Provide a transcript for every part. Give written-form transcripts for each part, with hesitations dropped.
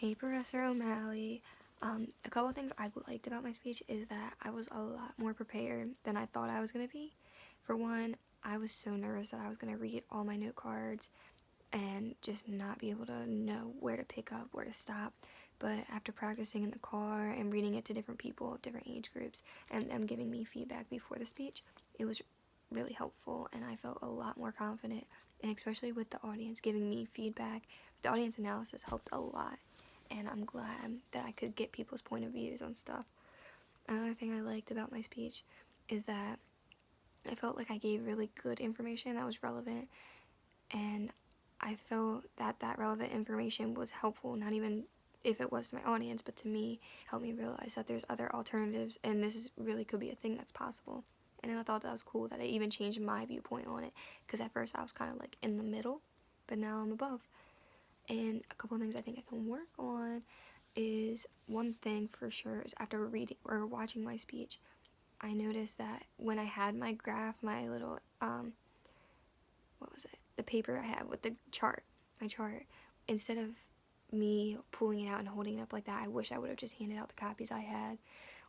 Hey, Professor O'Malley. A couple of things I liked about my speech is that I was a lot more prepared than I thought I was going to be. For one, I was so nervous that I was going to read all my note cards and just not be able to know where to pick up, where to stop. But after practicing in the car and reading it to different people of different age groups and them giving me feedback before the speech, it was really helpful and I felt a lot more confident. And especially with the audience giving me feedback, the audience analysis helped a lot. And I'm glad that I could get people's point of views on stuff. Another thing I liked about my speech is that I felt like I gave really good information that was relevant, and I felt that that relevant information was helpful, not even if it was to my audience, but to me, helped me realize that there's other alternatives, and this really could be a thing that's possible. And I thought that was cool that it even changed my viewpoint on it, because at first I was kind of like in the middle, but now I'm above. And a couple of things I think I can work on is, one thing for sure is after reading or watching my speech, I noticed that when I had my graph, my little, what was it? The paper I had with the chart, my chart, instead of me pulling it out and holding it up like that, I wish I would have just handed out the copies I had,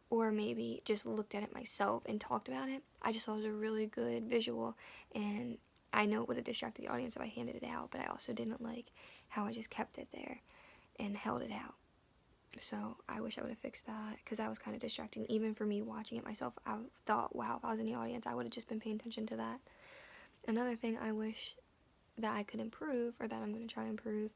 or maybe just looked at it myself and talked about it. I just thought it was a really good visual, and I know it would have distracted the audience if I handed it out, but I also didn't like how I just kept it there and held it out. So I wish I would have fixed that, because that was kind of distracting. Even for me watching it myself, I thought, wow, if I was in the audience, I would have just been paying attention to that. Another thing I wish that I could improve, or that I'm going to try to improve,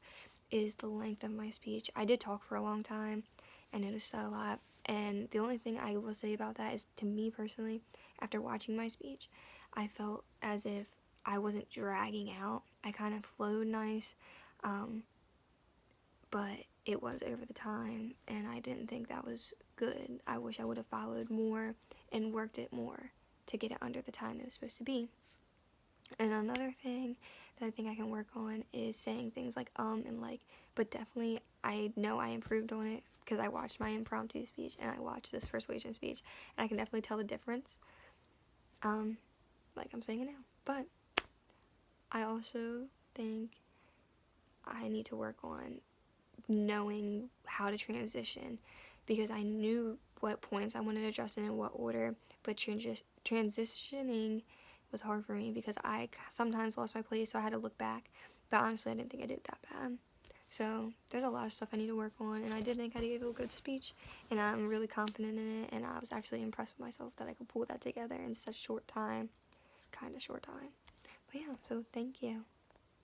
is the length of my speech. I did talk for a long time. I noticed that a lot. And the only thing I will say about that is, to me personally, after watching my speech, I felt as if I wasn't dragging out. I kind of flowed nice. But it was over the time, and I didn't think that was good. I wish I would have followed more and worked it more to get it under the time it was supposed to be. And another thing that I think I can work on is saying things like and like, but definitely I know I improved on it because I watched my impromptu speech and I watched this persuasion speech, and I can definitely tell the difference, like I'm saying it now. But I also think I need to work on knowing how to transition, because I knew what points I wanted to address and in what order, but transitioning was hard for me because I sometimes lost my place, so I had to look back. But honestly, I didn't think I did that bad. So there's a lot of stuff I need to work on, and I did think I gave a good speech, and I'm really confident in it, and I was actually impressed with myself that I could pull that together in such short time, kind of short time. But yeah, so thank you.